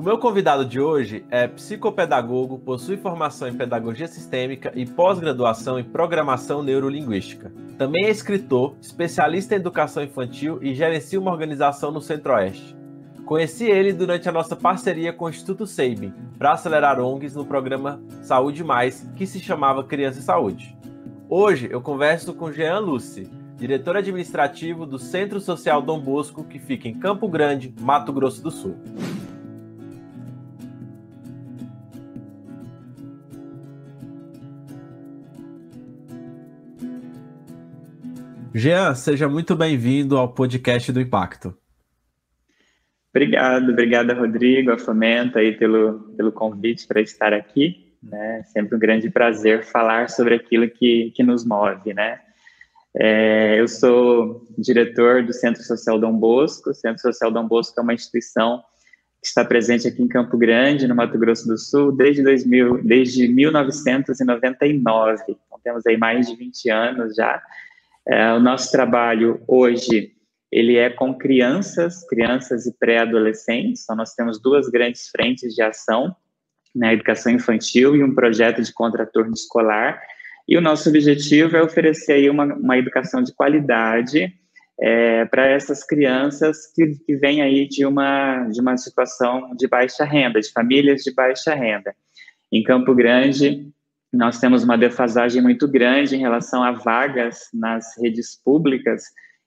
O meu convidado de hoje é psicopedagogo, possui formação em pedagogia sistêmica e pós-graduação em programação neurolinguística. Também é escritor, especialista em educação infantil e gerencia uma organização no Centro-Oeste. Conheci ele durante a nossa parceria com o Instituto Sabin para acelerar ONGs no programa Saúde Mais, que se chamava Criança e Saúde. Hoje eu converso com Jean Luce, diretor administrativo do Centro Social Dom Bosco, que fica em Campo Grande, Mato Grosso do Sul. Jean, seja muito bem-vindo ao podcast do Impacto. Obrigado, Rodrigo, a Fomenta aí pelo convite para estar aqui, né? Sempre um grande prazer falar sobre aquilo que nos move, né? Eu sou diretor do Centro Social Dom Bosco. O Centro Social Dom Bosco é uma instituição que está presente aqui em Campo Grande, no Mato Grosso do Sul, desde 1999. Então, temos aí mais de 20 anos já. O nosso trabalho hoje, ele é com crianças e pré-adolescentes. Então, nós temos duas grandes frentes de ação, na educação infantil e um projeto de contraturno escolar. E o nosso objetivo é oferecer aí uma educação de qualidade para essas crianças que vêm aí de uma situação de baixa renda, de famílias de baixa renda. Em Campo Grande, nós temos uma defasagem muito grande em relação a vagas nas redes públicas.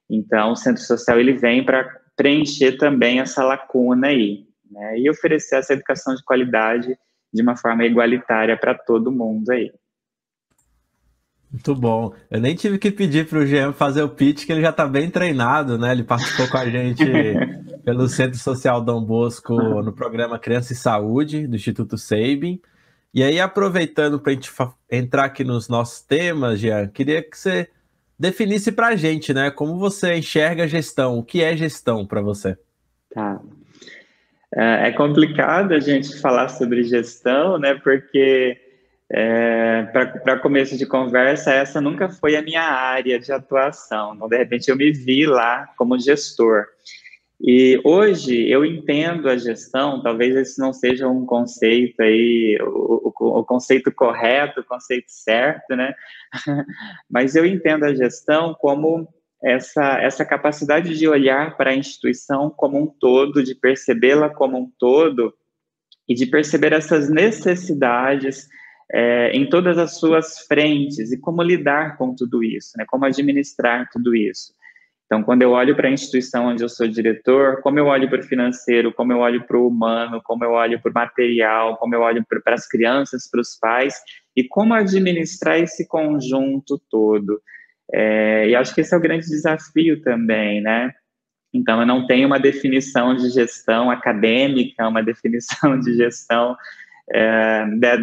Então, o Centro Social ele vem para preencher também essa lacuna aí, né? E oferecer essa educação de qualidade de uma forma igualitária para todo mundo aí. Muito bom. Eu nem tive que pedir para o Jean fazer o pitch, que ele já está bem treinado, né? Ele participou com a gente pelo Centro Social Dom Bosco no programa Criança e Saúde, do Instituto Sabin. E aí, aproveitando para a gente entrar aqui nos nossos temas, Jean, queria que você definisse para a gente, né? Como você enxerga a gestão, o que é gestão para você? Tá. É complicado a gente falar sobre gestão, né? Porque, para começo de conversa, essa nunca foi a minha área de atuação. Então, de repente, eu me vi lá como gestor. E hoje eu entendo a gestão, talvez esse não seja um conceito aí, o conceito correto, o conceito certo, né? Mas eu entendo a gestão como essa capacidade de olhar para a instituição como um todo, de percebê-la como um todo e de perceber essas necessidades em todas as suas frentes e como lidar com tudo isso, né? Como administrar tudo isso. Então, quando eu olho para a instituição onde eu sou diretor, como eu olho para o financeiro, como eu olho para o humano, como eu olho para o material, como eu olho para as crianças, para os pais, e como administrar esse conjunto todo. E acho que esse é o grande desafio também, né? Então, eu não tenho uma definição de gestão acadêmica, uma definição de gestão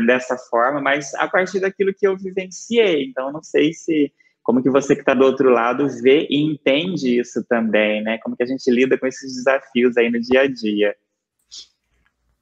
dessa forma, mas a partir daquilo que eu vivenciei. Então, não sei como que você que está do outro lado vê e entende isso também, né? Como que a gente lida com esses desafios aí no dia a dia.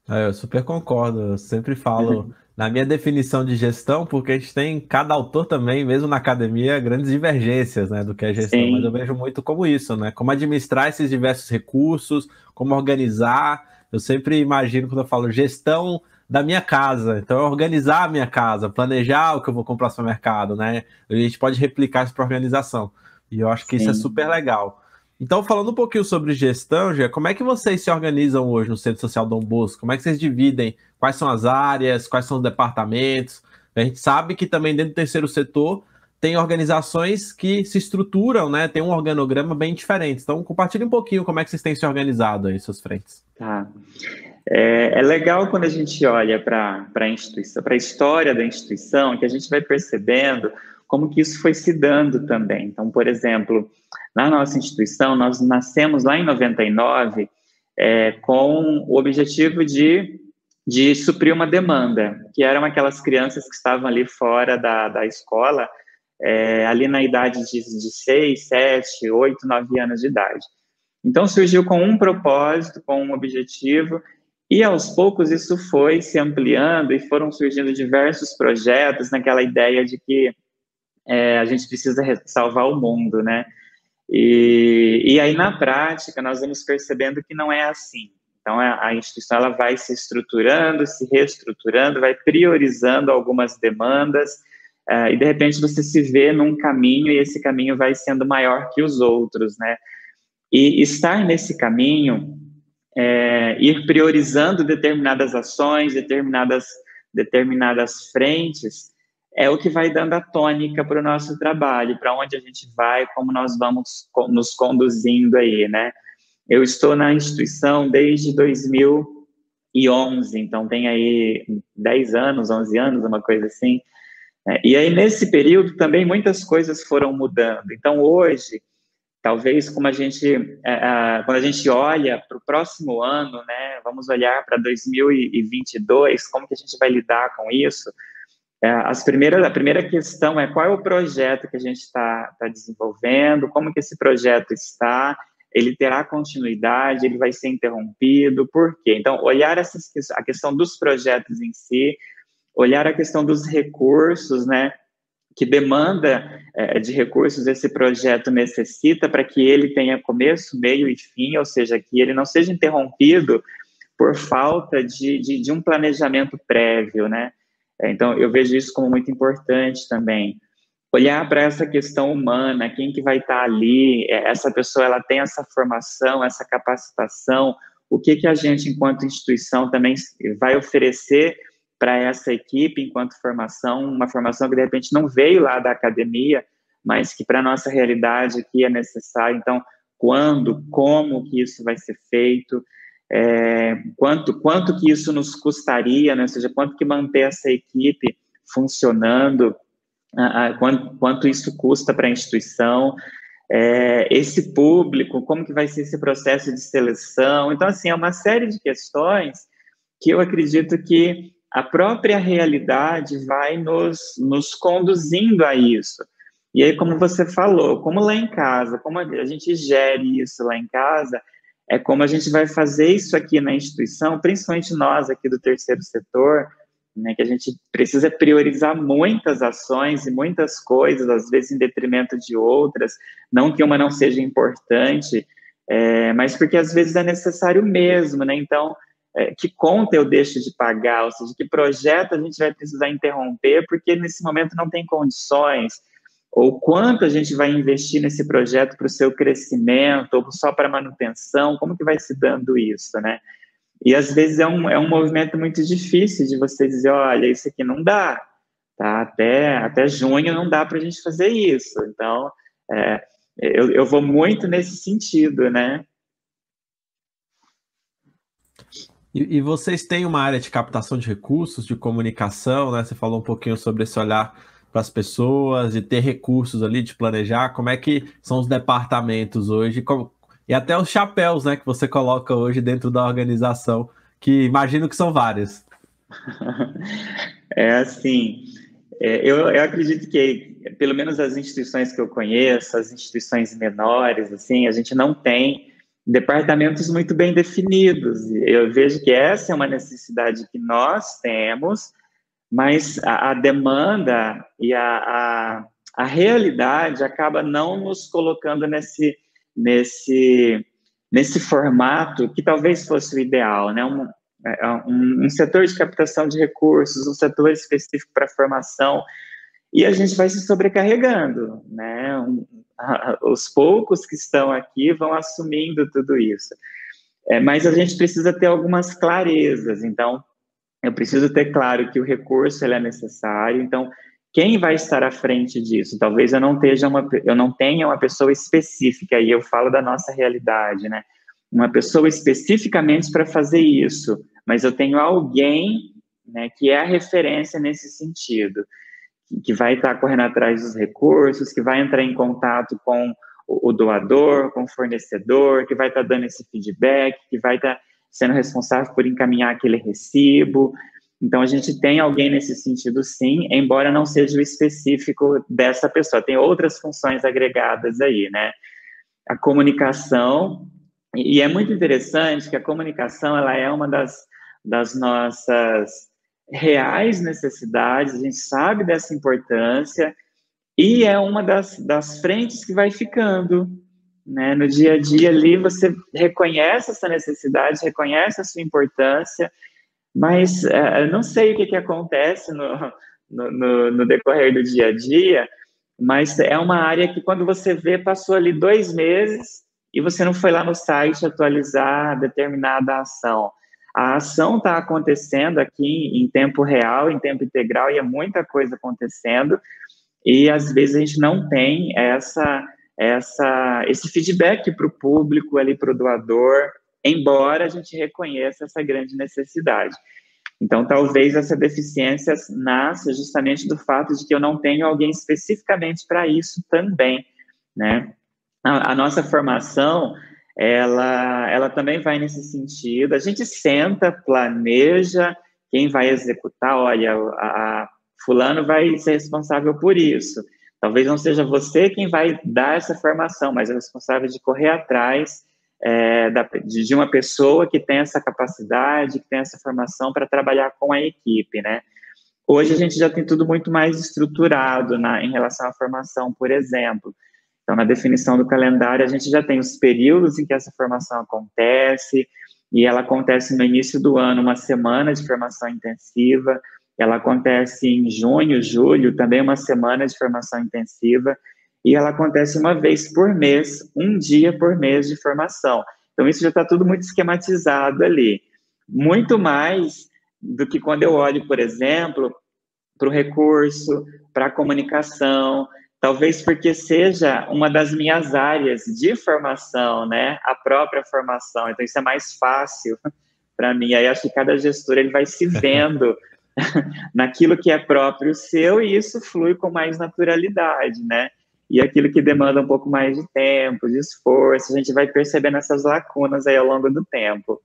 Eu super concordo, eu sempre falo na minha definição de gestão, porque a gente tem, cada autor também, mesmo na academia, grandes divergências, né, do que é gestão, mas eu vejo muito como isso, né? Como administrar esses diversos recursos, como organizar. Eu sempre imagino quando eu falo gestão da minha casa, então é organizar a minha casa, planejar o que eu vou comprar no supermercado, né? A gente pode replicar isso para organização, e eu acho que isso é super legal. Então, falando um pouquinho sobre gestão, Gê, como é que vocês se organizam hoje no Centro Social Dom Bosco? Como é que vocês dividem? Quais são as áreas? Quais são os departamentos? A gente sabe que também dentro do terceiro setor tem organizações que se estruturam, né? Tem um organograma bem diferente. Então, compartilhe um pouquinho como é que vocês têm se organizado aí, suas frentes. Tá. É legal quando a gente olha para a instituição, para a história da instituição, que a gente vai percebendo como que isso foi se dando também. Então, por exemplo, na nossa instituição, nós nascemos lá em 99 com o objetivo de suprir uma demanda, que eram aquelas crianças que estavam ali fora da escola, ali na idade de 6, 7, 8, 9 anos de idade. Então, surgiu com um propósito, com um objetivo, e aos poucos isso foi se ampliando e foram surgindo diversos projetos naquela ideia de que a gente precisa salvar o mundo, né? E aí, na prática, nós vamos percebendo que não é assim. Então, a instituição ela vai se estruturando, se reestruturando, vai priorizando algumas demandas, e de repente você se vê num caminho e esse caminho vai sendo maior que os outros, né? E estar nesse caminho, ir priorizando determinadas ações, determinadas frentes, é o que vai dando a tônica para o nosso trabalho, para onde a gente vai, como nós vamos nos conduzindo aí, né? Eu estou na instituição desde 2011, então tem aí 10 anos, 11 anos, uma coisa assim. E aí, nesse período, também muitas coisas foram mudando. Então, hoje, talvez quando a gente olha para o próximo ano, né, vamos olhar para 2022, como que a gente vai lidar com isso? A primeira questão é qual é o projeto que a gente está desenvolvendo, como que esse projeto está, ele terá continuidade, ele vai ser interrompido, por quê? Então, olhar a questão dos projetos em si, olhar a questão dos recursos, né, que demanda de recursos esse projeto necessita para que ele tenha começo, meio e fim, ou seja, que ele não seja interrompido por falta de um planejamento prévio, né? Então, eu vejo isso como muito importante também. Olhar para essa questão humana, quem que vai estar ali, essa pessoa, ela tem essa formação, essa capacitação, o que a gente, enquanto instituição, também vai oferecer para essa equipe, enquanto formação, uma formação que, de repente, não veio lá da academia, mas que, para a nossa realidade aqui, é necessário. Então, quando, como que isso vai ser feito, quanto que isso nos custaria, né? Ou seja, quanto que manter essa equipe funcionando, quanto isso custa para a instituição, esse público, como que vai ser esse processo de seleção. Então, assim, é uma série de questões que eu acredito que a própria realidade vai nos conduzindo a isso. E aí, como você falou, como lá em casa, como a gente gere isso lá em casa, é como a gente vai fazer isso aqui na instituição, principalmente nós aqui do terceiro setor, né, que a gente precisa priorizar muitas ações e muitas coisas, às vezes em detrimento de outras, não que uma não seja importante, mas porque às vezes é necessário mesmo, né? Então, que conta eu deixo de pagar, ou seja, que projeto a gente vai precisar interromper, porque nesse momento não tem condições, ou quanto a gente vai investir nesse projeto para o seu crescimento, ou só para manutenção, como que vai se dando isso, né? E às vezes é um movimento muito difícil de você dizer, olha, isso aqui não dá, tá? Até junho não dá para a gente fazer isso. Então, eu vou muito nesse sentido, né? E vocês têm uma área de captação de recursos, de comunicação, né? Você falou um pouquinho sobre esse olhar para as pessoas, de ter recursos ali, de planejar. Como é que são os departamentos hoje? E até os chapéus, né, que você coloca hoje dentro da organização, que imagino que são vários. Assim, eu acredito que, pelo menos as instituições que eu conheço, as instituições menores, assim, a gente não tem departamentos muito bem definidos. Eu vejo que essa é uma necessidade que nós temos, mas a demanda e a realidade acaba não nos colocando nesse formato que talvez fosse o ideal, né? Um setor de captação de recursos, um setor específico para formação, e a gente vai se sobrecarregando, né? Os poucos que estão aqui vão assumindo tudo isso. Mas a gente precisa ter algumas clarezas, então, eu preciso ter claro que o recurso ele é necessário, então, quem vai estar à frente disso? Talvez eu não tenha uma pessoa específica, e eu falo da nossa realidade, né? Uma pessoa especificamente para fazer isso, mas eu tenho alguém, né, que é a referência nesse sentido, que vai estar correndo atrás dos recursos, que vai entrar em contato com o doador, com o fornecedor, que vai estar dando esse feedback, que vai estar sendo responsável por encaminhar aquele recibo. Então, a gente tem alguém nesse sentido, sim, embora não seja o específico dessa pessoa. Tem outras funções agregadas aí, né? A comunicação, e é muito interessante que a comunicação, ela é uma das nossas reais necessidades, a gente sabe dessa importância, e é uma das frentes que vai ficando, né? No dia a dia ali você reconhece essa necessidade, reconhece a sua importância, mas não sei o que acontece no decorrer do dia a dia, mas é uma área que quando você vê, passou ali 2 meses e você não foi lá no site atualizar determinada ação. A ação está acontecendo aqui em tempo real, em tempo integral, e é muita coisa acontecendo, e às vezes a gente não tem esse feedback para o público, ali para o doador, embora a gente reconheça essa grande necessidade. Então, talvez essa deficiência nasça justamente do fato de que eu não tenho alguém especificamente para isso também, né? A nossa formação, ela também vai nesse sentido. A gente senta, planeja quem vai executar. Olha, fulano vai ser responsável por isso. Talvez não seja você quem vai dar essa formação, mas é responsável de correr atrás de uma pessoa que tem essa capacidade, que tem essa formação para trabalhar com a equipe, né? Hoje a gente já tem tudo muito mais estruturado em relação à formação, por exemplo. Então, na definição do calendário, a gente já tem os períodos em que essa formação acontece, e ela acontece no início do ano, uma semana de formação intensiva, ela acontece em junho, julho, também uma semana de formação intensiva, e ela acontece uma vez por mês, um dia por mês de formação. Então, isso já está tudo muito esquematizado ali. Muito mais do que quando eu olho, por exemplo, para o recurso, para a comunicação, talvez porque seja uma das minhas áreas de formação, né? A própria formação. Então, isso é mais fácil para mim. Aí, acho que cada gestor ele vai se vendo naquilo que é próprio seu, e isso flui com mais naturalidade, né? E aquilo que demanda um pouco mais de tempo, de esforço, a gente vai percebendo essas lacunas aí ao longo do tempo.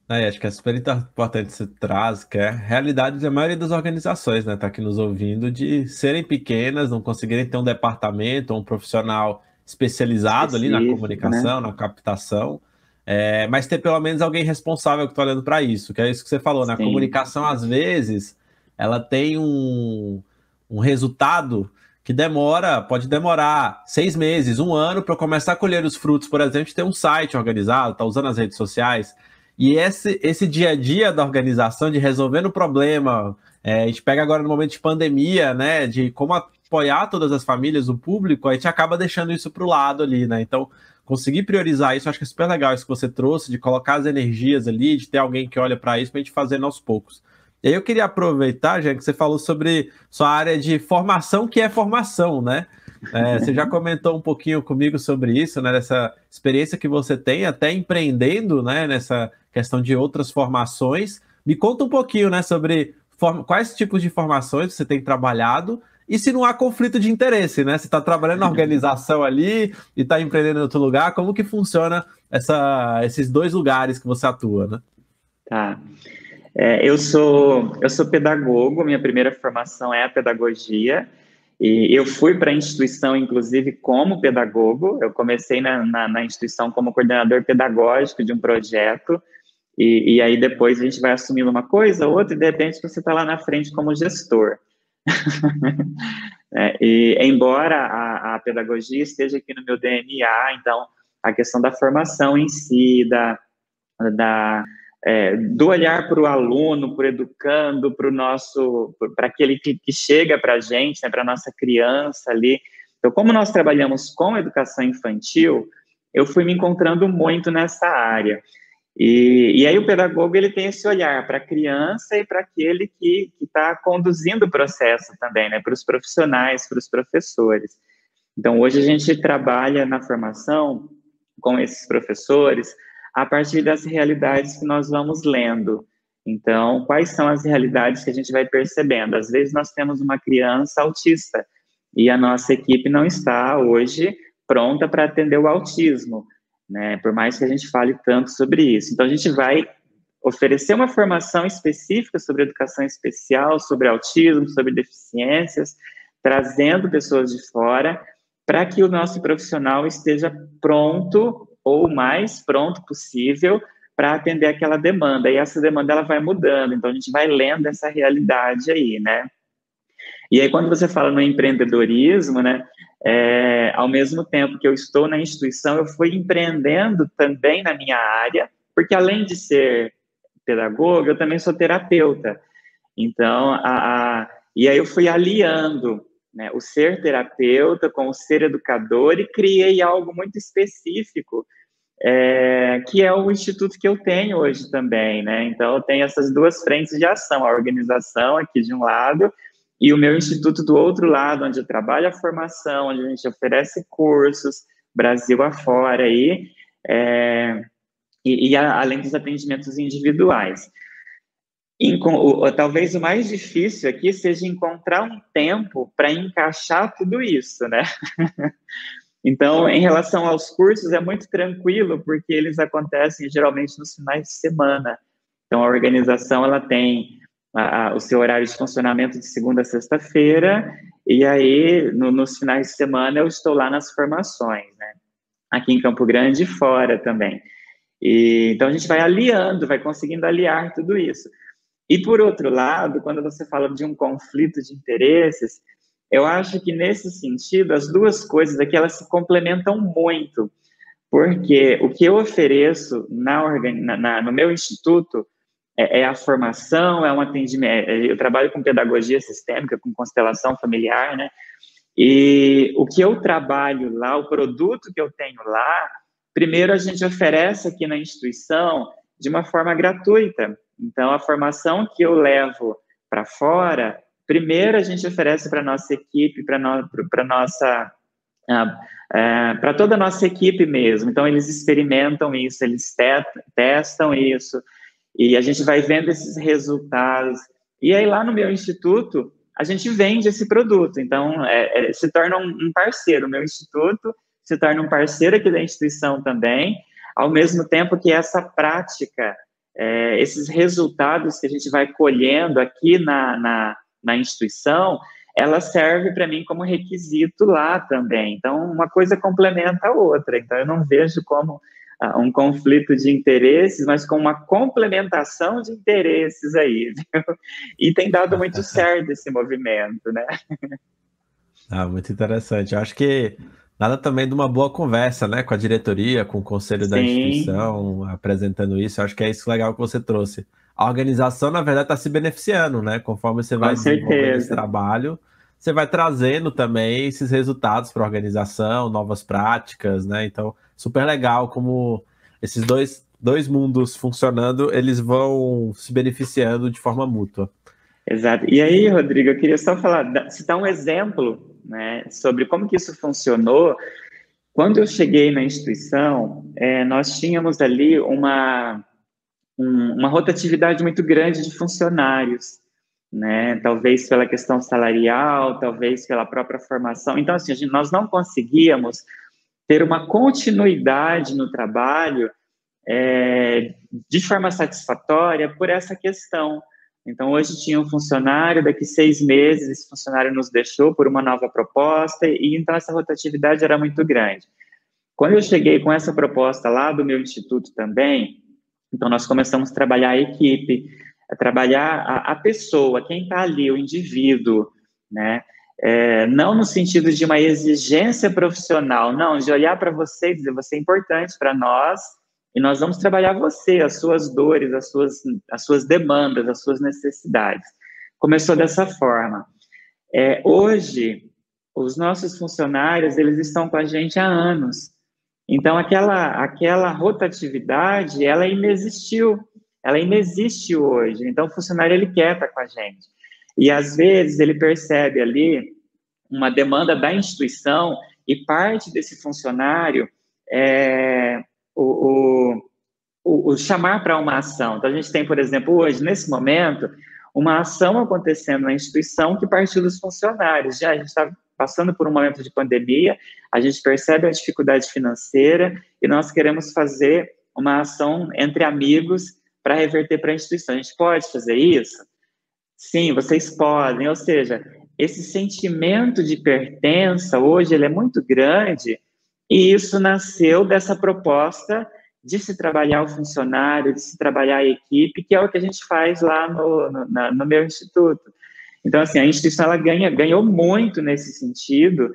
Acho que é super importante você traz, que é a realidade da maioria das organizações, né? Tá aqui nos ouvindo, de serem pequenas, não conseguirem ter um departamento ou um profissional especializado ali na comunicação, né? Na captação, mas ter pelo menos alguém responsável que está olhando para isso, que é isso que você falou, né? A comunicação, às vezes, ela tem um resultado que pode demorar 6 meses, 1 ano, para começar a colher os frutos, por exemplo, de ter um site organizado, tá usando as redes sociais. E esse dia a dia da organização, de resolvendo o problema, a gente pega agora no momento de pandemia, né, de como apoiar todas as famílias, o público, a gente acaba deixando isso para o lado ali, né? Então, conseguir priorizar isso, acho que é super legal isso que você trouxe, de colocar as energias ali, de ter alguém que olha para isso, para a gente fazer aos poucos. E aí eu queria aproveitar, já que você falou sobre sua área de formação, que é formação, né? Você já comentou um pouquinho comigo sobre isso, né? Dessa experiência que você tem, até empreendendo, né? Nessa questão de outras formações. Me conta um pouquinho, né? Sobre quais tipos de formações você tem trabalhado e se não há conflito de interesse, né? Você está trabalhando na organização ali e está empreendendo em outro lugar, como que funciona esses 2 lugares que você atua, né? Tá. Eu sou pedagogo, minha primeira formação é a pedagogia, e eu fui para a instituição, inclusive, como pedagogo. Eu comecei na instituição como coordenador pedagógico de um projeto, e aí depois a gente vai assumindo uma coisa, outra, e de repente você está lá na frente como gestor. E embora a pedagogia esteja aqui no meu DNA, então a questão da formação em si, do olhar para o aluno, para o educando, para aquele que chega para a gente, né, para a nossa criança ali. Então, como nós trabalhamos com educação infantil, eu fui me encontrando muito nessa área. E aí o pedagogo ele tem esse olhar para a criança e para aquele que está conduzindo o processo também, né, para os profissionais, para os professores. Então, hoje a gente trabalha na formação com esses professores a partir das realidades que nós vamos lendo. Então, quais são as realidades que a gente vai percebendo? Às vezes nós temos uma criança autista e a nossa equipe não está hoje pronta para atender o autismo, né? Por mais que a gente fale tanto sobre isso. Então, a gente vai oferecer uma formação específica sobre educação especial, sobre autismo, sobre deficiências, trazendo pessoas de fora para que o nosso profissional esteja pronto ou o mais pronto possível para atender aquela demanda. E essa demanda ela vai mudando, então a gente vai lendo essa realidade aí, né? E aí, quando você fala no empreendedorismo, né, ao mesmo tempo que eu estou na instituição, eu fui empreendendo também na minha área, porque além de ser pedagoga, eu também sou terapeuta. Então, e aí eu fui aliando, né, o ser terapeuta com o ser educador e criei algo muito específico, que é o instituto que eu tenho hoje também, né? Então, eu tenho essas duas frentes de ação, a organização aqui de um lado e o meu instituto do outro lado, onde eu trabalho a formação, onde a gente oferece cursos, Brasil afora, aí, além dos atendimentos individuais. Talvez o mais difícil aqui seja encontrar um tempo para encaixar tudo isso, né? Então, em relação aos cursos, é muito tranquilo, porque eles acontecem geralmente nos finais de semana. Então, a organização ela tem o seu horário de funcionamento de segunda a sexta-feira, e aí, nos finais de semana, eu estou lá nas formações, né? Aqui em Campo Grande e fora também. Então, a gente vai aliando, vai conseguindo aliar tudo isso. E, por outro lado, quando você fala de um conflito de interesses, eu acho que, nesse sentido, as duas coisas aqui, elas se complementam muito, porque o que eu ofereço no meu instituto é a formação, é um atendimento, eu trabalho com pedagogia sistêmica, com constelação familiar, né? E o que eu trabalho lá, o produto que eu tenho lá, primeiro a gente oferece aqui na instituição de uma forma gratuita. Então, a formação que eu levo para fora, primeiro a gente oferece para a nossa equipe, para toda a nossa equipe mesmo. Então, eles experimentam isso, eles testam isso, e a gente vai vendo esses resultados. E aí, lá no meu instituto, a gente vende esse produto. Então, se torna um parceiro. O meu instituto se torna um parceiro aqui da instituição também, ao mesmo tempo que essa prática, esses resultados que a gente vai colhendo aqui na instituição, ela serve para mim como requisito lá também. Então, uma coisa complementa a outra. Então, eu não vejo como um conflito de interesses, mas com uma complementação de interesses aí, viu? E tem dado muito certo esse movimento, né? Muito interessante. Eu acho que nada também de uma boa conversa, né, com a diretoria, com o conselho da instituição, apresentando isso. Eu acho que é isso legal que você trouxe. A organização, na verdade, está se beneficiando, né? Conforme você vai desenvolvendo esse trabalho, você vai trazendo também esses resultados para a organização, novas práticas, né? Então, super legal como esses dois mundos funcionando, eles vão se beneficiando de forma mútua. Exato. E aí, Rodrigo, eu queria só citar um exemplo, né, sobre como que isso funcionou. Quando eu cheguei na instituição, nós tínhamos ali uma rotatividade muito grande de funcionários, né? Talvez pela questão salarial, talvez pela própria formação. Então, assim, nós não conseguíamos ter uma continuidade no trabalho de forma satisfatória por essa questão. Então, hoje tinha um funcionário, daqui 6 meses, esse funcionário nos deixou por uma nova proposta, e então essa rotatividade era muito grande. Quando eu cheguei com essa proposta lá do meu instituto também, então nós começamos a trabalhar a equipe, a trabalhar a pessoa, quem está ali, o indivíduo, né? Não no sentido de uma exigência profissional, não, de olhar para você e dizer, você é importante para nós, e nós vamos trabalhar você, as suas dores, as suas demandas, as suas necessidades. Começou dessa forma. Hoje, os nossos funcionários, eles estão com a gente há anos. Então, aquela rotatividade, ela inexistiu. Ela inexiste hoje. Então, o funcionário, ele quer estar com a gente. E, às vezes, ele percebe ali uma demanda da instituição e parte desse funcionário o chamar para uma ação. Então, a gente tem, por exemplo, hoje, nesse momento, uma ação acontecendo na instituição que partiu dos funcionários. Já a gente está passando por um momento de pandemia, a gente percebe a dificuldade financeira e nós queremos fazer uma ação entre amigos para reverter para a instituição. A gente pode fazer isso? Sim, vocês podem. Ou seja, esse sentimento de pertença, hoje, ele é muito grande, e isso nasceu dessa proposta de se trabalhar o funcionário, de se trabalhar a equipe, que é o que a gente faz lá no meu instituto. Então, assim, a instituição ela ganhou muito nesse sentido,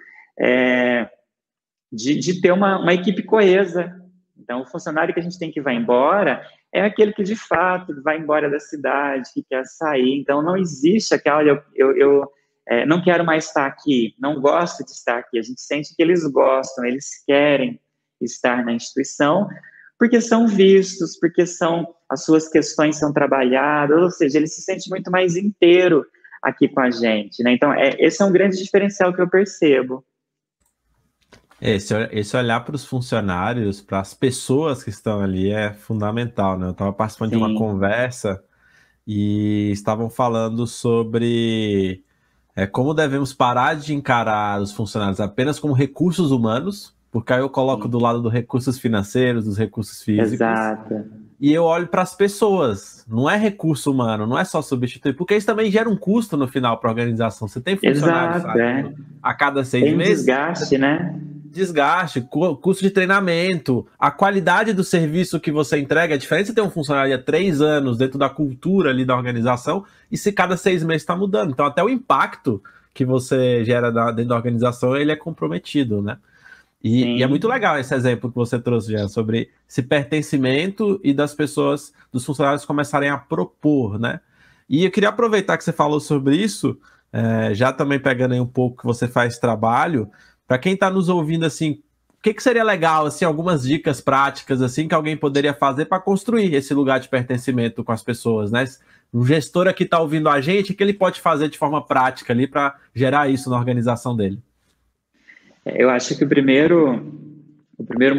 de ter uma equipe coesa. Então, o funcionário que a gente tem que vai embora é aquele que, de fato, vai embora da cidade, que quer sair. Então, não existe aquela, olha, eu não quero mais estar aqui, não gosto de estar aqui. A gente sente que eles gostam, eles querem estar na instituição, porque são vistos, porque as suas questões são trabalhadas, ou seja, ele se sente muito mais inteiro aqui com a gente, né? Então, esse é um grande diferencial que eu percebo. Esse olhar para os funcionários, para as pessoas que estão ali é fundamental, né? Eu estava participando de uma conversa e estavam falando sobre como devemos parar de encarar os funcionários apenas como recursos humanos, porque aí eu coloco do lado dos recursos financeiros, dos recursos físicos. Exato. E eu olho para as pessoas, não é recurso humano, não é só substituir, porque isso também gera um custo no final para a organização. Você tem funcionários a cada 6 meses. Tem desgaste, né? Desgaste, custo de treinamento, a qualidade do serviço que você entrega. É diferente você ter um funcionário há 3 anos dentro da cultura ali da organização e se cada 6 meses está mudando. Então, até o impacto que você gera dentro da organização, ele é comprometido, né? E é muito legal esse exemplo que você trouxe, Jean, sobre esse pertencimento e das pessoas, dos funcionários começarem a propor, né? E eu queria aproveitar que você falou sobre isso, já também pegando aí um pouco que você faz trabalho, para quem está nos ouvindo, assim, o que seria legal, assim, algumas dicas práticas, assim, que alguém poderia fazer para construir esse lugar de pertencimento com as pessoas, né? Um gestor aqui está ouvindo a gente, o que ele pode fazer de forma prática ali para gerar isso na organização dele? Eu acho que o primeiro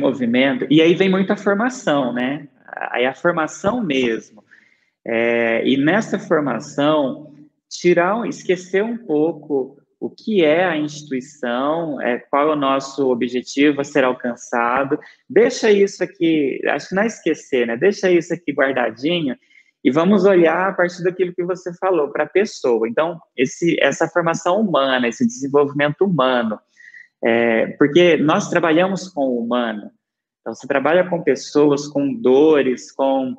movimento, e aí vem muita formação, né? Aí a formação mesmo. E nessa formação, esquecer um pouco o que é a instituição, qual é o nosso objetivo a ser alcançado. Deixa isso aqui, acho que não é esquecer, né? Deixa isso aqui guardadinho e vamos olhar a partir daquilo que você falou, para a pessoa. Então, essa formação humana, esse desenvolvimento humano, porque nós trabalhamos com o humano. Então, você trabalha com pessoas, com dores, com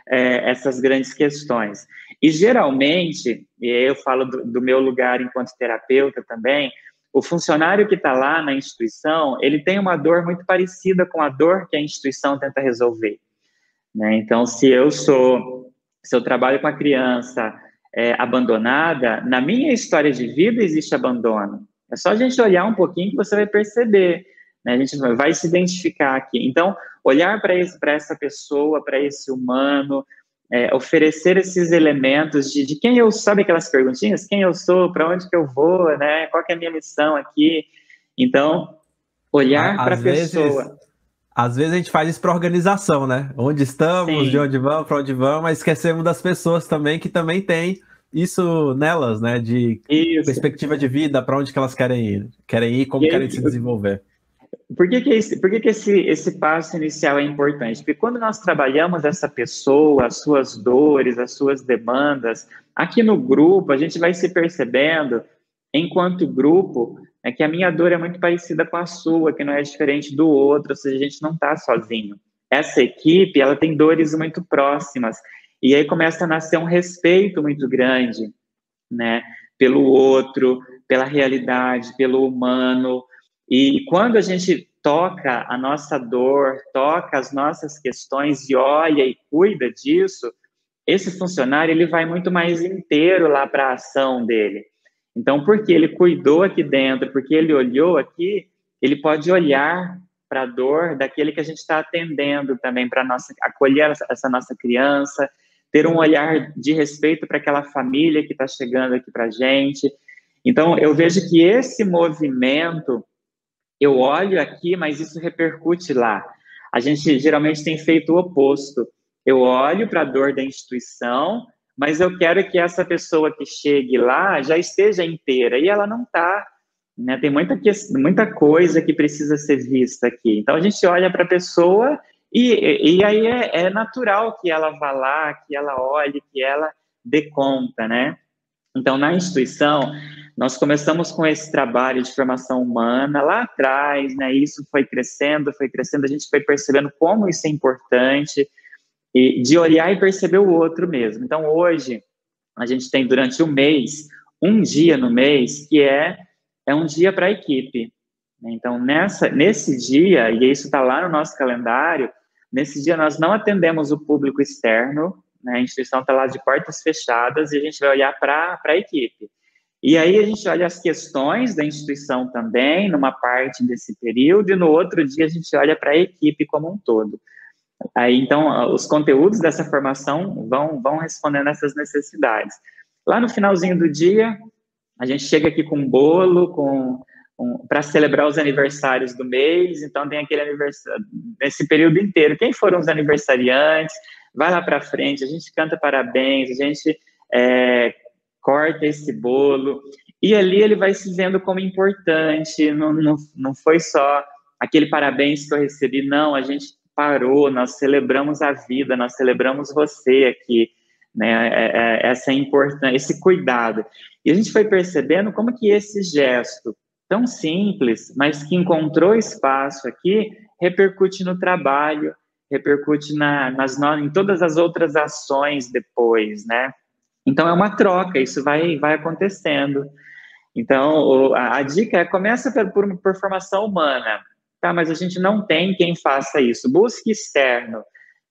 essas grandes questões. E, geralmente, e eu falo do meu lugar enquanto terapeuta também, o funcionário que está lá na instituição, ele tem uma dor muito parecida com a dor que a instituição tenta resolver, né? Então, se eu trabalho com a criança abandonada, na minha história de vida existe abandono. É só a gente olhar um pouquinho que você vai perceber, né? A gente vai se identificar aqui. Então, olhar para essa pessoa, para esse humano, oferecer esses elementos de quem eu sou, sabe aquelas perguntinhas? Quem eu sou, para onde que eu vou, né? Qual que é a minha missão aqui? Então, olhar para a pessoa. Às vezes a gente faz isso para organização, né? Onde estamos, de onde vamos, para onde vamos, mas esquecemos das pessoas também, que também tem isso nelas, né? De perspectiva de vida, para onde que elas querem ir, como querem se desenvolver. Por que esse passo inicial é importante? Porque quando nós trabalhamos essa pessoa, as suas dores, as suas demandas, aqui no grupo, a gente vai se percebendo, enquanto grupo, que a minha dor é muito parecida com a sua, que não é diferente do outro, ou seja, a gente não está sozinho. Essa equipe, ela tem dores muito próximas, e aí começa a nascer um respeito muito grande, né, pelo outro, pela realidade, pelo humano. E quando a gente toca a nossa dor, toca as nossas questões e olha e cuida disso, esse funcionário ele vai muito mais inteiro lá para a ação dele. Então, porque ele cuidou aqui dentro, porque ele olhou aqui, ele pode olhar para a dor daquele que a gente está atendendo também, para acolher essa nossa criança, ter um olhar de respeito para aquela família que está chegando aqui para a gente. Então, eu vejo que esse movimento, eu olho aqui, mas isso repercute lá. A gente geralmente tem feito o oposto. Eu olho para a dor da instituição, mas eu quero que essa pessoa que chegue lá já esteja inteira, e ela não está, né? Tem muita coisa que precisa ser vista aqui. Então, a gente olha para a pessoa e aí é natural que ela vá lá, que ela olhe, que ela dê conta, né? Então, na instituição, nós começamos com esse trabalho de formação humana lá atrás, né? Isso foi crescendo, a gente foi percebendo como isso é importante, e de olhar e perceber o outro mesmo. Então, hoje, a gente tem durante o mês, um dia no mês, que é um dia para a equipe. Então, nesse dia, e isso está lá no nosso calendário, nesse dia nós não atendemos o público externo, né? A instituição está lá de portas fechadas e a gente vai olhar para a equipe. E aí a gente olha as questões da instituição também, numa parte desse período, e no outro dia a gente olha para a equipe como um todo. Aí, então, os conteúdos dessa formação vão respondendo essas necessidades. Lá no finalzinho do dia, a gente chega aqui com um bolo, para celebrar os aniversários do mês, então tem aquele aniversário, nesse período inteiro, quem foram os aniversariantes, vai lá para frente, a gente canta parabéns, a gente corta esse bolo, e ali ele vai se vendo como importante, não foi só aquele parabéns que eu recebi, não, a gente parou, nós celebramos a vida, nós celebramos você aqui, né, essa importância, esse cuidado. E a gente foi percebendo como que esse gesto tão simples, mas que encontrou espaço aqui, repercute no trabalho, repercute em todas as outras ações depois, né? Então, é uma troca, isso vai acontecendo. Então, a dica é, começa por formação humana, tá? Mas a gente não tem quem faça isso. Busque externo,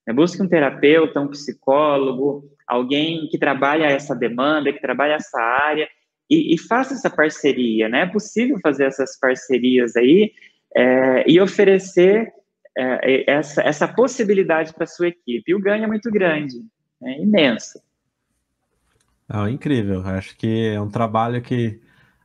né? Busque um terapeuta, um psicólogo, alguém que trabalha essa demanda, que trabalha essa área, e faça essa parceria, né? É possível fazer essas parcerias aí e oferecer essa possibilidade para a sua equipe. E o ganho é muito grande, é imenso. Incrível. Acho que é um trabalho que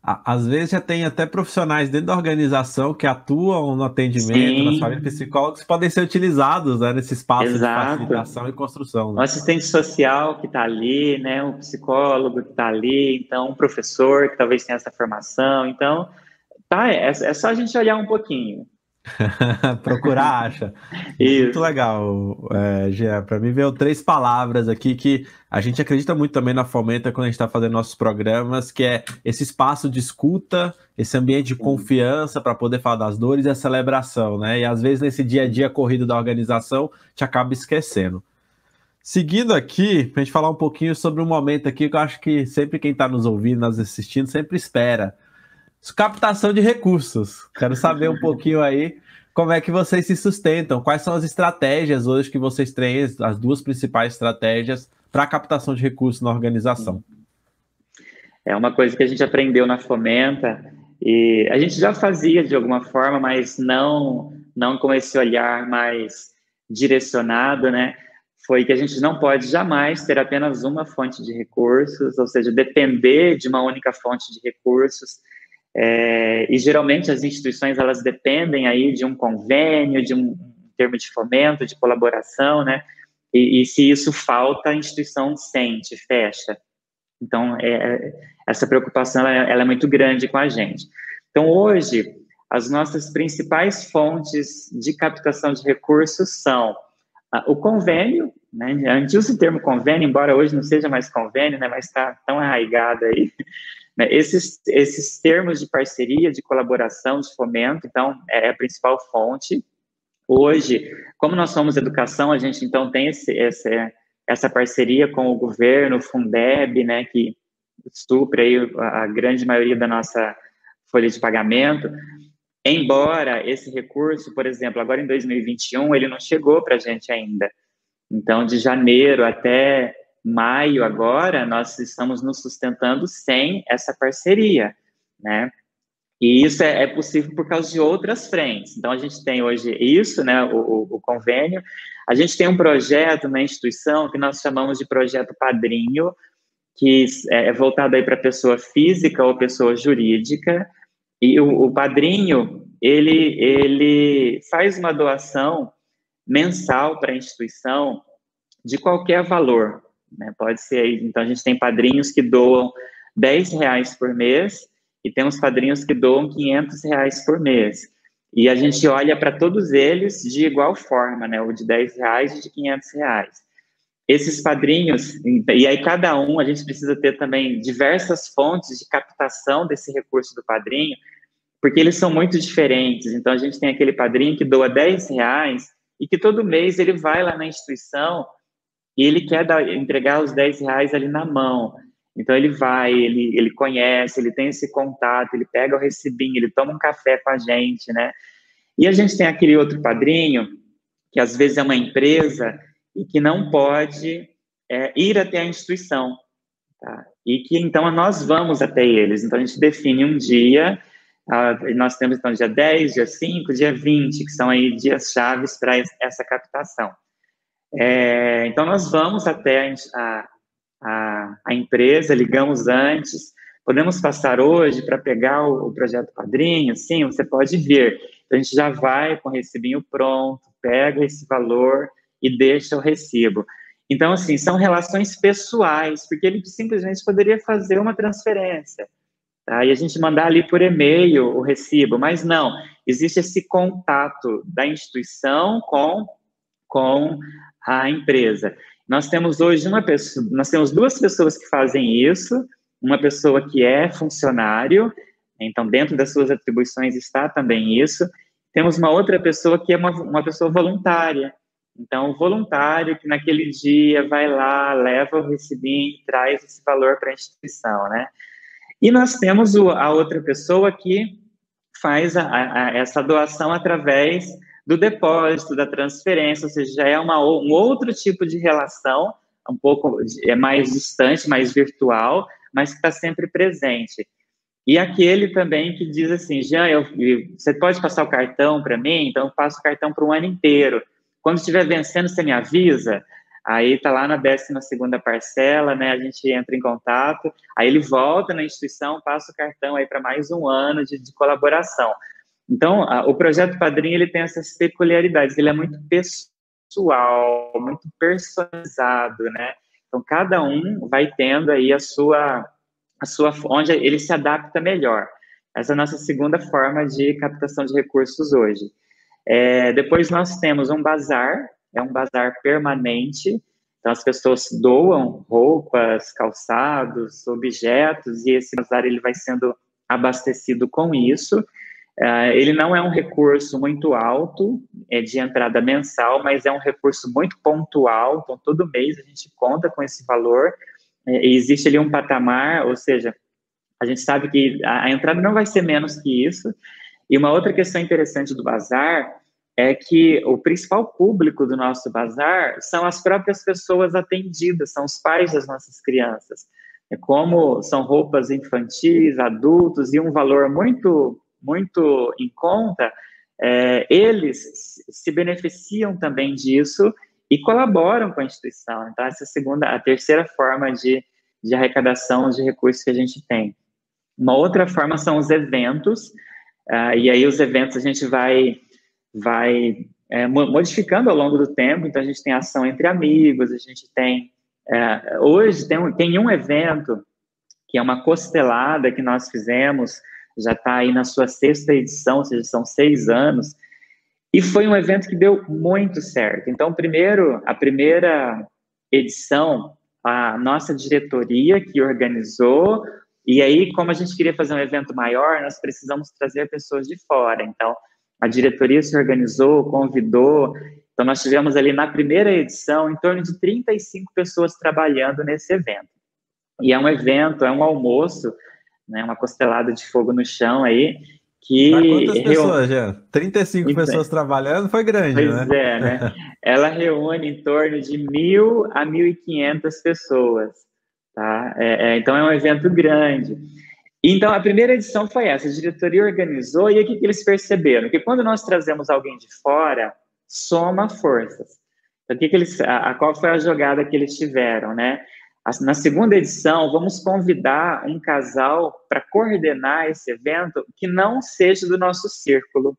às vezes já tem até profissionais dentro da organização que atuam no atendimento, nas famílias, psicólogos, que podem ser utilizados, né, nesse espaço de facilitação e construção. Né? O assistente social que está ali, né, o psicólogo que está ali, então um professor que talvez tenha essa formação. Então, é só a gente olhar um pouquinho. Procurar, acha. Muito legal, Jean. Para mim veio 3 palavras aqui que a gente acredita muito também na Fomenta quando a gente está fazendo nossos programas, que é esse espaço de escuta, esse ambiente de confiança para poder falar das dores e a celebração, né? E às vezes nesse dia a dia corrido da organização, te acaba esquecendo. Seguindo aqui, para a gente falar um pouquinho sobre um momento aqui que eu acho que sempre quem está nos ouvindo, nos assistindo, sempre espera. Captação de recursos. Quero saber um pouquinho aí como é que vocês se sustentam, quais são as estratégias hoje que vocês têm, as 2 principais estratégias para a captação de recursos na organização. É uma coisa que a gente aprendeu na Fomenta e a gente já fazia de alguma forma, mas não com esse olhar mais direcionado, né? Foi que a gente não pode jamais ter apenas uma fonte de recursos, ou seja, depender de uma única fonte de recursos. E geralmente as instituições elas dependem aí de um convênio, de um termo de fomento, de colaboração, né? E se isso falta, a instituição sente, fecha. Então, essa preocupação ela é muito grande com a gente. Então, hoje, as nossas principais fontes de captação de recursos são o convênio, né? A gente usa o termo convênio, embora hoje não seja mais convênio, né? Mas está tão arraigado aí. Esses termos de parceria, de colaboração, de fomento, então, é a principal fonte. Hoje, como nós somos educação, a gente, então, tem essa parceria com o governo, o Fundeb, né, que supre aí a grande maioria da nossa folha de pagamento. Embora esse recurso, por exemplo, agora em 2021, ele não chegou para a gente ainda. Então, de janeiro até maio agora, nós estamos nos sustentando sem essa parceria, né? E isso é possível por causa de outras frentes. Então, a gente tem hoje isso, né, o convênio. A gente tem um projeto na instituição que nós chamamos de Projeto Padrinho, que é voltado aí para pessoa física ou pessoa jurídica. E o padrinho, ele faz uma doação mensal para a instituição de qualquer valor, né? Pode ser, então a gente tem padrinhos que doam R$10 por mês e tem uns padrinhos que doam R$500 por mês. E a gente olha para todos eles de igual forma, né? O de R$10 e de R$500. Esses padrinhos, e aí cada um, a gente precisa ter também diversas fontes de captação desse recurso do padrinho, porque eles são muito diferentes. Então, a gente tem aquele padrinho que doa R$10 e que todo mês ele vai lá na instituição e ele quer entregar os R$10 ali na mão. Então ele vai, ele conhece, ele tem esse contato, ele pega o recibinho, ele toma um café com a gente, né? E a gente tem aquele outro padrinho, que às vezes é uma empresa e que não pode ir até a instituição, tá? E que então nós vamos até eles. Então a gente define um dia, nós temos então dia 10, dia 5, dia 20, que são aí dias chaves para essa captação. Então nós vamos até a empresa, ligamos antes, podemos passar hoje para pegar o projeto padrinho? Sim, você pode vir. Então, a gente já vai com o recibinho pronto, pega esse valor e deixa o recibo. Então, assim, são relações pessoais, porque ele simplesmente poderia fazer uma transferência, tá? E a gente mandar ali por e-mail o recibo, mas não, existe esse contato da instituição com a empresa. Nós temos hoje nós temos duas pessoas que fazem isso, uma pessoa que é funcionário, então dentro das suas atribuições está também isso. Temos uma outra pessoa que é uma pessoa voluntária. Então, o voluntário que naquele dia vai lá, leva o recibinho, traz esse valor para a instituição, né? E nós temos a outra pessoa que faz essa doação através do depósito, da transferência, ou seja, já é um outro tipo de relação, um pouco mais distante, mais virtual, mas que está sempre presente. E aquele também que diz assim, Jean, você pode passar o cartão para mim? Então eu passo o cartão para um ano inteiro. Quando estiver vencendo, você me avisa? Aí está lá na 12ª parcela, né? A gente entra em contato, aí ele volta na instituição, passa o cartão aí para mais um ano de colaboração. Então, o projeto Padrinho, ele tem essas peculiaridades, ele é muito pessoal, muito personalizado, né? Então, cada um vai tendo aí onde ele se adapta melhor. Essa é a nossa segunda forma de captação de recursos hoje. Depois nós temos um bazar, é um bazar permanente, então as pessoas doam roupas, calçados, objetos, e esse bazar ele vai sendo abastecido com isso. Ele não é um recurso muito alto, de entrada mensal, mas é um recurso muito pontual, então todo mês a gente conta com esse valor, e existe ali um patamar, ou seja, a gente sabe que a entrada não vai ser menos que isso. E uma outra questão interessante do bazar é que o principal público do nosso bazar são as próprias pessoas atendidas, são os pais das nossas crianças. Como são roupas infantis, adultos, e um valor muito, muito em conta, eles se beneficiam também disso e colaboram com a instituição. Então, essa é a terceira forma de arrecadação de recursos que a gente tem. Uma outra forma são os eventos, e aí os eventos a gente vai modificando ao longo do tempo. Então, a gente tem ação entre amigos, a gente tem... hoje tem um evento, que é uma costelada que nós fizemos, já está aí na sua 6ª edição, ou seja, são 6 anos, e foi um evento que deu muito certo. Então, a primeira edição, a nossa diretoria que organizou, e aí, como a gente queria fazer um evento maior, nós precisamos trazer pessoas de fora. Então, a diretoria se organizou, convidou. Então, nós tivemos ali na primeira edição, em torno de 35 pessoas trabalhando nesse evento. E é um evento, é um almoço, né, uma costelada de fogo no chão aí, que... Para quantas pessoas, Jean? 35 pessoas trabalhando, foi grande, né? Pois é, né? Ela reúne em torno de 1.000 a 1.500 pessoas, tá? Então, é um evento grande. Então, a primeira edição foi essa, a diretoria organizou, e o que eles perceberam? Que quando nós trazemos alguém de fora, soma forças. Então, qual foi a jogada que eles tiveram, né? Na segunda edição, vamos convidar um casal para coordenar esse evento que não seja do nosso círculo,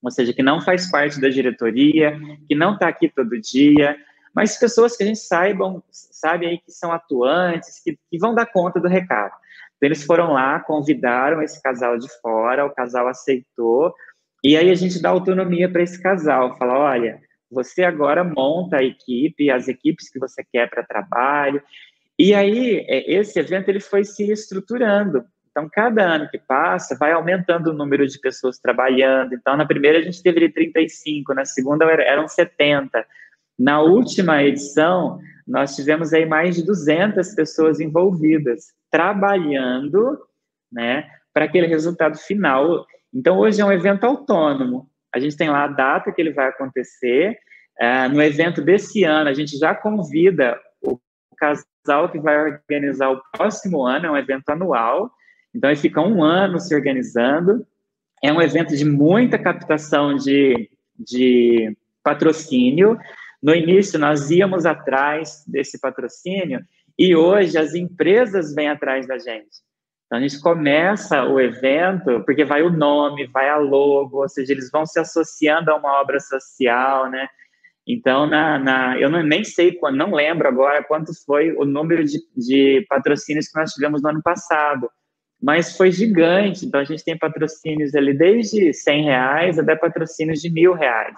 ou seja, que não faz parte da diretoria, que não está aqui todo dia, mas pessoas que a gente sabe aí que são atuantes, que vão dar conta do recado. Então, eles foram lá, convidaram esse casal de fora, o casal aceitou, e aí a gente dá autonomia para esse casal, fala, olha, você agora monta a equipe, as equipes que você quer para trabalho. E aí, esse evento ele foi se estruturando. Então, cada ano que passa, vai aumentando o número de pessoas trabalhando. Então, na primeira a gente teve 35, na segunda eram 70. Na última edição, nós tivemos aí mais de 200 pessoas envolvidas, trabalhando, né, para aquele resultado final. Então, hoje é um evento autônomo. A gente tem lá a data que ele vai acontecer. No evento desse ano, a gente já convida o casal que vai organizar o próximo ano, é um evento anual. Então, ele fica um ano se organizando. É um evento de muita captação de patrocínio. No início, nós íamos atrás desse patrocínio e hoje as empresas vêm atrás da gente. Então, a gente começa o evento, porque vai o nome, vai a logo, ou seja, eles vão se associando a uma obra social, né? Então, eu nem sei, não lembro agora quanto foi o número de patrocínios que nós tivemos no ano passado, mas foi gigante. Então, a gente tem patrocínios ali desde R$100 até patrocínios de R$1.000.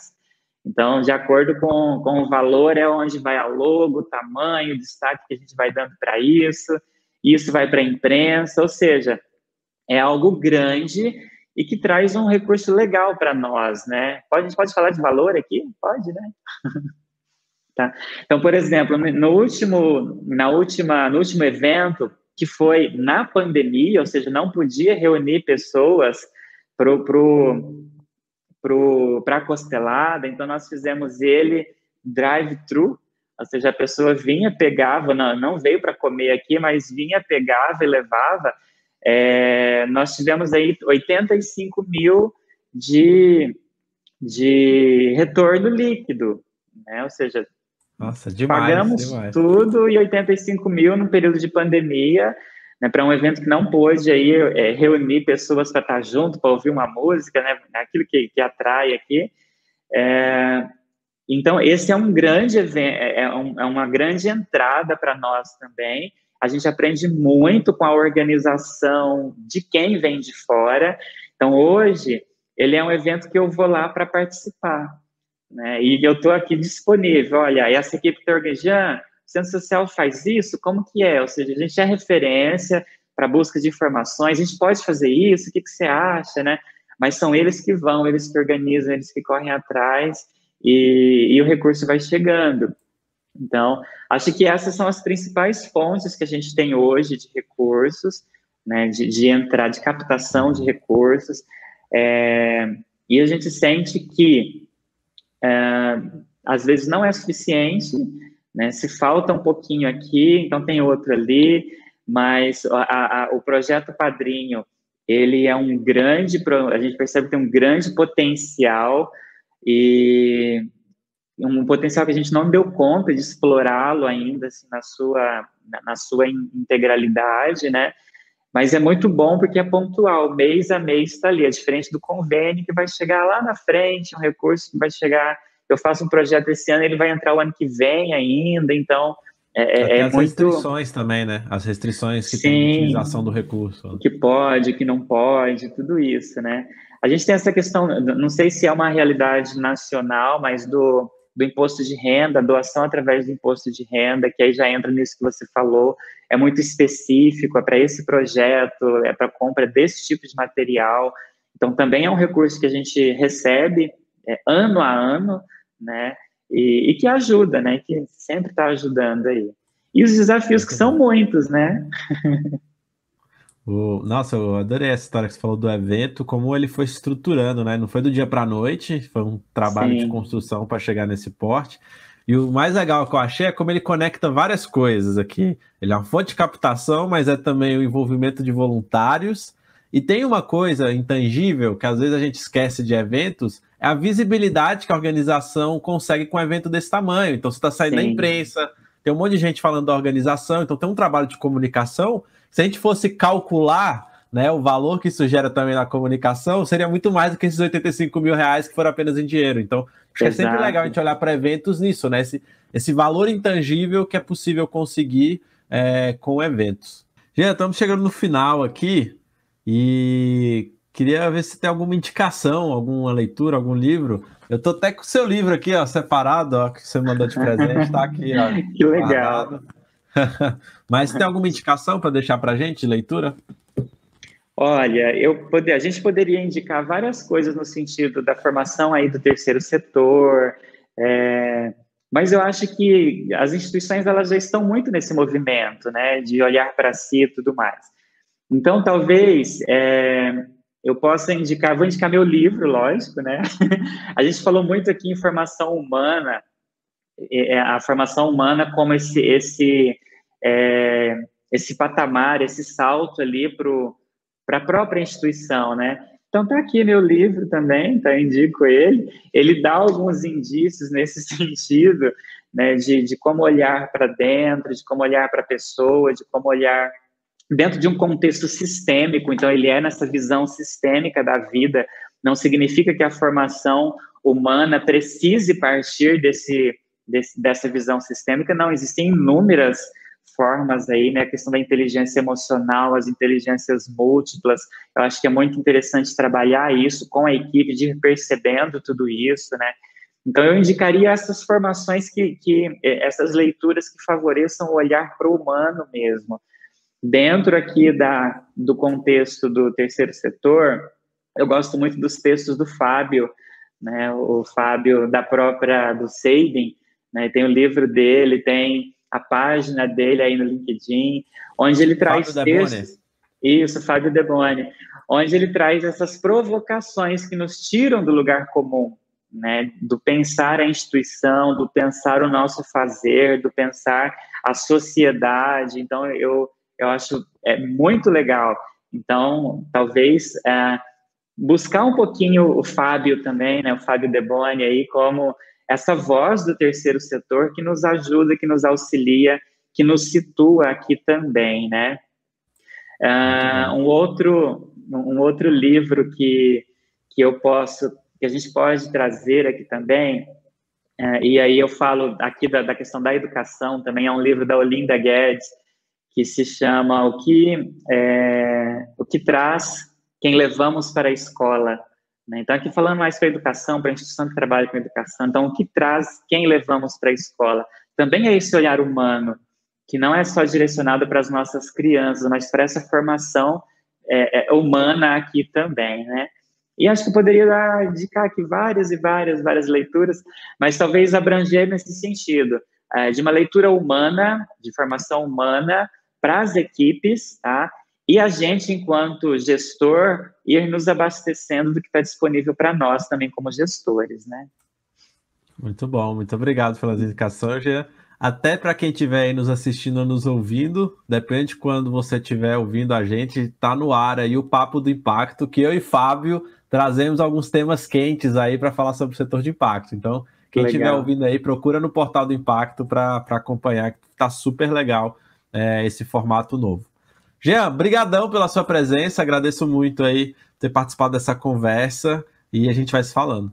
Então, de acordo com o valor, é onde vai a logo, o tamanho, o destaque que a gente vai dando para isso vai para a imprensa, ou seja, é algo grande e que traz um recurso legal para nós, né? A gente pode falar de valor aqui? Pode, né? Tá. Então, por exemplo, no último evento, que foi na pandemia, ou seja, não podia reunir pessoas para a costelada, então nós fizemos ele drive-thru, ou seja, a pessoa vinha, pegava, não veio para comer aqui, mas vinha, pegava e levava. Nós tivemos aí 85 mil de retorno líquido, né? Ou seja, nossa, demais, pagamos demais. Tudo e 85 mil no período de pandemia, né, para um evento que não pôde aí, reunir pessoas para estar junto, para ouvir uma música, né, aquilo que atrai aqui. Então, esse é um grande evento, é uma grande entrada para nós também. A gente aprende muito com a organização de quem vem de fora. Então, hoje, ele é um evento que eu vou lá para participar, né? E eu estou aqui disponível. Olha, essa equipe está organizando, o Centro Social faz isso, como que é? Ou seja, a gente é referência para busca de informações, a gente pode fazer isso, o que você acha, né? Mas são eles que vão, eles que organizam, eles que correm atrás, e o recurso vai chegando. Então, acho que essas são as principais fontes que a gente tem hoje de recursos, né, de captação de recursos, e a gente sente que às vezes não é suficiente, né, se falta um pouquinho aqui, então tem outro ali, mas o projeto Padrinho, ele é a gente percebe que tem um grande potencial, e um potencial que a gente não deu conta de explorá-lo ainda, assim, na sua integralidade, né? Mas é muito bom porque é pontual, mês a mês está ali, é diferente do convênio que vai chegar lá na frente, um recurso que vai chegar, eu faço um projeto esse ano, ele vai entrar o ano que vem ainda, então Até as muito... restrições também, né? As restrições que tem de utilização do recurso. Que pode, que não pode, tudo isso, né? A gente tem essa questão, não sei se é uma realidade nacional, mas do imposto de renda, doação através do imposto de renda, que aí já entra nisso que você falou, é muito específico, é para esse projeto, é para compra desse tipo de material. Então, também é um recurso que a gente recebe ano a ano, né? E que ajuda, né? Que sempre está ajudando aí. E os desafios que são muitos, né? Nossa, eu adorei essa história que você falou do evento, como ele foi se estruturando, né? Não foi do dia para a noite, foi um trabalho de construção para chegar nesse porte. E o mais legal que eu achei é como ele conecta várias coisas aqui. Ele é uma fonte de captação, mas é também o envolvimento de voluntários. E tem uma coisa intangível que às vezes a gente esquece de eventos, é a visibilidade que a organização consegue com um evento desse tamanho. Então você está saindo na imprensa, tem um monte de gente falando da organização, então tem um trabalho de comunicação. Se a gente fosse calcular, né, o valor que isso gera também na comunicação, seria muito mais do que esses 85 mil reais que foram apenas em dinheiro. Então, acho que é sempre legal a gente olhar para eventos nisso, né? Esse valor intangível que é possível conseguir com eventos. Jean, estamos chegando no final aqui e queria ver se tem alguma indicação, alguma leitura, algum livro. Eu tô até com o seu livro aqui, ó, separado, ó, que você mandou de presente, tá aqui, ó. Que legal. Mas tem alguma indicação para deixar para a gente de leitura? Olha, a gente poderia indicar várias coisas no sentido da formação aí do terceiro setor, Mas eu acho que as instituições elas já estão muito nesse movimento, né, de olhar para si e tudo mais. Então, talvez eu possa indicar, vou indicar meu livro, lógico, né? A gente falou muito aqui em formação humana, a formação humana como esse patamar, esse salto ali para a própria instituição, né? Então tá aqui meu livro também, tá? Indico ele. Ele dá alguns indícios nesse sentido, né? De como olhar para dentro, de como olhar para a pessoa, de como olhar dentro de um contexto sistêmico. Então ele é nessa visão sistêmica da vida. Não significa que a formação humana precise partir dessa visão sistêmica. Não, existem inúmeras formas aí, né, a questão da inteligência emocional, as inteligências múltiplas. Eu acho que é muito interessante trabalhar isso com a equipe, de ir percebendo tudo isso, né. Então eu indicaria essas formações essas leituras que favoreçam o olhar para o humano mesmo. Dentro aqui do contexto do terceiro setor, eu gosto muito dos textos do Fábio, né, o Fábio do Seidin, né, tem o livro dele, tem a página dele aí no LinkedIn, onde ele traz textos... Isso, Fábio Deboni. Onde ele traz essas provocações que nos tiram do lugar comum, né, do pensar a instituição, do pensar o nosso fazer, do pensar a sociedade. Então, eu acho muito legal. Então, talvez buscar um pouquinho o Fábio também, né, o Fábio Deboni aí, como essa voz do terceiro setor que nos ajuda, que nos auxilia, que nos situa aqui também, né? Um outro livro que a gente pode trazer aqui também, e aí eu falo aqui da questão da educação também, é um livro da Olinda Guedes, que se chama O que traz quem levamos para a escola. Então, aqui falando mais para a educação, para a instituição que trabalha com educação, então, o que traz quem levamos para a escola? Também é esse olhar humano, que não é só direcionado para as nossas crianças, mas para essa formação humana aqui também, né? E acho que poderia indicar aqui várias leituras, mas talvez abranger nesse sentido, de uma leitura humana, de formação humana, para as equipes, tá? E a gente, enquanto gestor, ir nos abastecendo do que está disponível para nós também como gestores, né? Muito bom, muito obrigado pelas indicações, Jean. Até para quem estiver aí nos assistindo ou nos ouvindo, depende de quando você estiver ouvindo a gente, está no ar aí o Papo do Impacto, que eu e Fábio trazemos alguns temas quentes aí para falar sobre o setor de impacto. Então, quem estiver ouvindo aí, procura no Portal do Impacto para acompanhar, que está super legal esse formato novo. Jean, brigadão pela sua presença, agradeço muito aí ter participado dessa conversa e a gente vai se falando.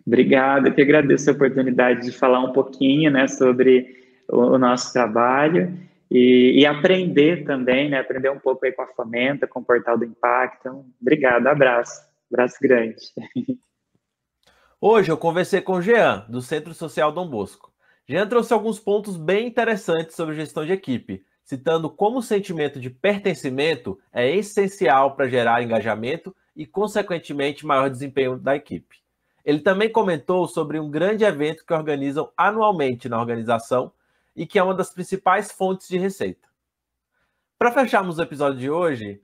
Obrigado, eu que agradeço a oportunidade de falar um pouquinho, né, sobre o nosso trabalho e aprender também, né, aprender um pouco aí com a Fomenta, com o Portal do Impacto. Então, obrigado, abraço grande. Hoje eu conversei com o Jean, do Centro Social Dom Bosco. Jean trouxe alguns pontos bem interessantes sobre gestão de equipe, citando como o sentimento de pertencimento é essencial para gerar engajamento e, consequentemente, maior desempenho da equipe. Ele também comentou sobre um grande evento que organizam anualmente na organização e que é uma das principais fontes de receita. Para fecharmos o episódio de hoje,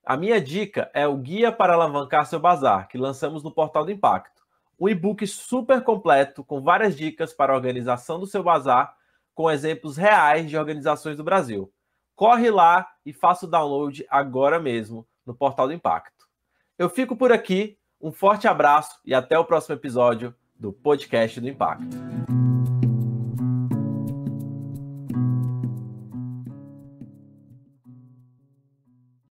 a minha dica é o Guia para Alavancar Seu Bazar, que lançamos no Portal do Impacto. Um e-book super completo com várias dicas para a organização do seu bazar, com exemplos reais de organizações do Brasil. Corre lá e faça o download agora mesmo no Portal do Impacto. Eu fico por aqui, um forte abraço e até o próximo episódio do Podcast do Impacto.